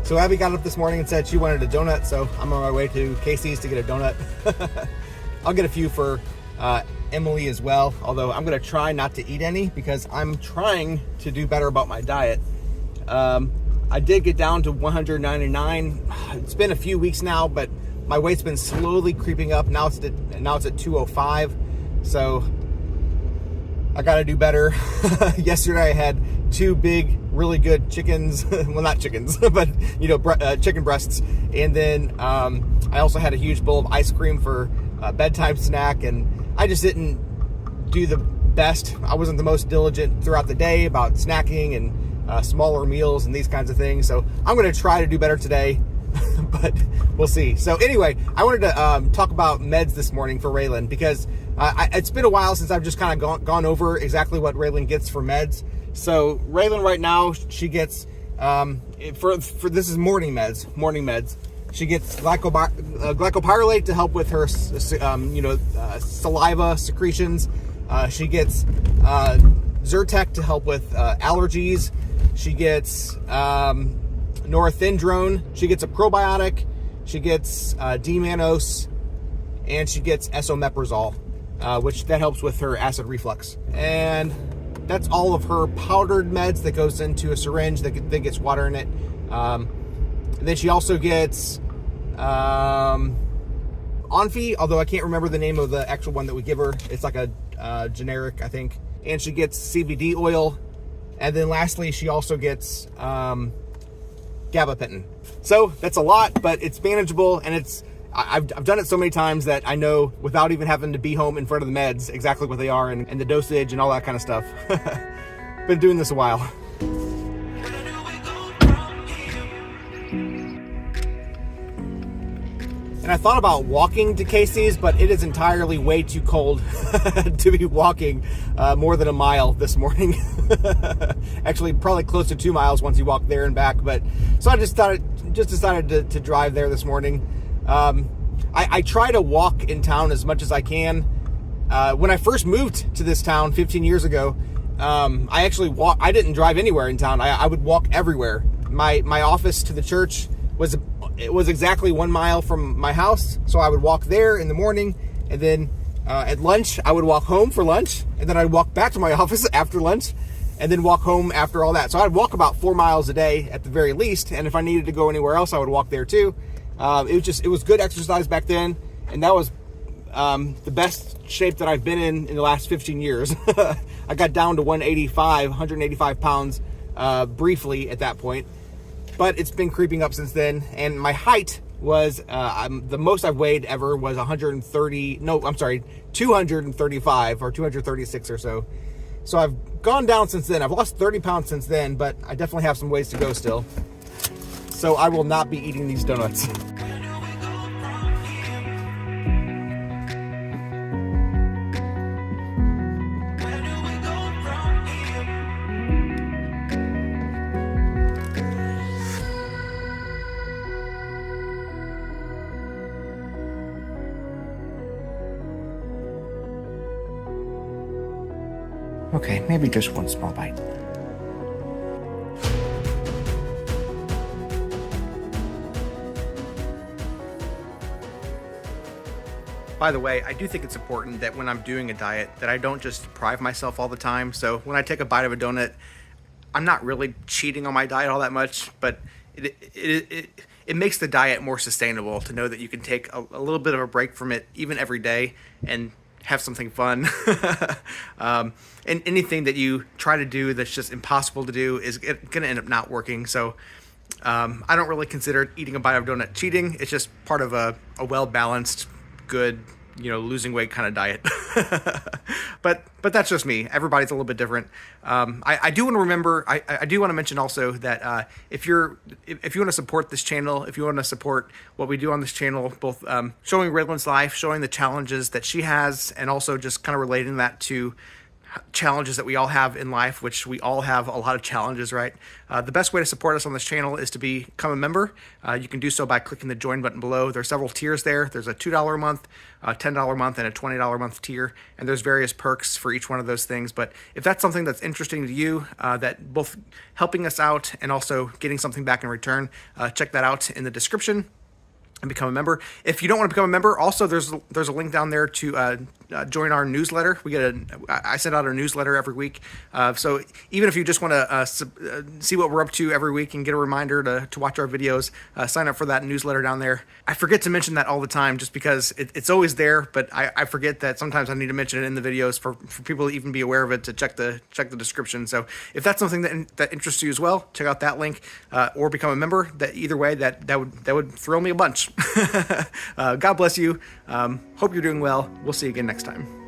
So Abby got up this morning and said she wanted a donut, so I'm on my way to Casey's to get a donut. I'll get a few for Emily as well, although I'm going to try not to eat any because I'm trying to do better about my diet. I did get down to 199. It's been a few weeks now, but my weight's been slowly creeping up. Now it's at 205, so I got to do better. Yesterday I had two big, really good chickens. Well, not chickens, but chicken breasts. And then I also had a huge bowl of ice cream for a bedtime snack. And I just didn't do the best. I wasn't the most diligent throughout the day about snacking and smaller meals and these kinds of things. So I'm going to try to do better today, but we'll see. So anyway, I wanted to talk about meds this morning for Raylan because it's been a while since I've just kind of gone over exactly what Raylan gets for meds. So Raylan right now, she gets, for this is morning meds. She gets glycopyrrolate to help with her, saliva secretions. She gets Zyrtec to help with allergies. She gets norethindrone. She gets a probiotic. She gets D-mannose, and she gets esomeprazole, which that helps with her acid reflux. And that's all of her powdered meds that goes into a syringe that gets water in it. And then she also gets Onfi, although I can't remember the name of the actual one that we give her. It's like a generic, I think. And she gets CBD oil. And then lastly, she also gets gabapentin. So that's a lot, but it's manageable, and I've done it so many times that I know without even having to be home in front of the meds exactly what they are and the dosage and all that kind of stuff. Been doing this a while. And I thought about walking to Casey's, but it is entirely way too cold to be walking more than a mile this morning. Actually, probably close to 2 miles once you walk there and back. But so I just decided to drive there this morning. I try to walk in town as much as I can. When I first moved to this town 15 years ago, I actually I didn't drive anywhere in town. I would walk everywhere. My office to the church was exactly 1 mile from my house, so I would walk there in the morning, and then at lunch I would walk home for lunch, and then I'd walk back to my office after lunch, and then walk home after all that. So I'd walk about 4 miles a day at the very least, and if I needed to go anywhere else, I would walk there too. It was good exercise back then, and that was the best shape that I've been in the last 15 years. I got down to 185 pounds briefly at that point. But it's been creeping up since then, and my height was, the most I've weighed ever was 235 or 236 or so. So I've gone down since then. I've lost 30 pounds since then, but I definitely have some ways to go still. So I will not be eating these donuts. Okay, maybe just one small bite. By the way, I do think it's important that when I'm doing a diet that I don't just deprive myself all the time. So when I take a bite of a donut, I'm not really cheating on my diet all that much, but it makes the diet more sustainable to know that you can take a little bit of a break from it even every day and have something fun. And anything that you try to do that's just impossible to do is going to end up not working. So I don't really consider eating a bite of donut cheating. It's just part of a well-balanced, good, losing weight kind of diet. But that's just me. Everybody's a little bit different. I do want to remember, I do want to mention also that if you want to support this channel, if you want to support what we do on this channel, both showing Raylan's life, showing the challenges that she has, and also just kind of relating that to challenges that we all have in life, which we all have a lot of challenges, right? The best way to support us on this channel is to become a member. You can do so by clicking the join button below. There's several tiers there. There's a $2 a month, a $10 a month, and a $20 a month tier, and there's various perks for each one of those things. But if that's something that's interesting to you, that both helping us out and also getting something back in return, check that out in the description and become a member. If you don't want to become a member, also there's a link down there to join our newsletter. I send out a newsletter every week. So even if you just want to see what we're up to every week and get a reminder to watch our videos, sign up for that newsletter down there. I forget to mention that all the time just because it's always there, but I forget that sometimes I need to mention it in the videos for people to even be aware of it, to check the description. So if that's something that interests you as well, check out that link or become a member. Either way, that would thrill me a bunch. God bless you. Hope you're doing well. We'll see you again next time.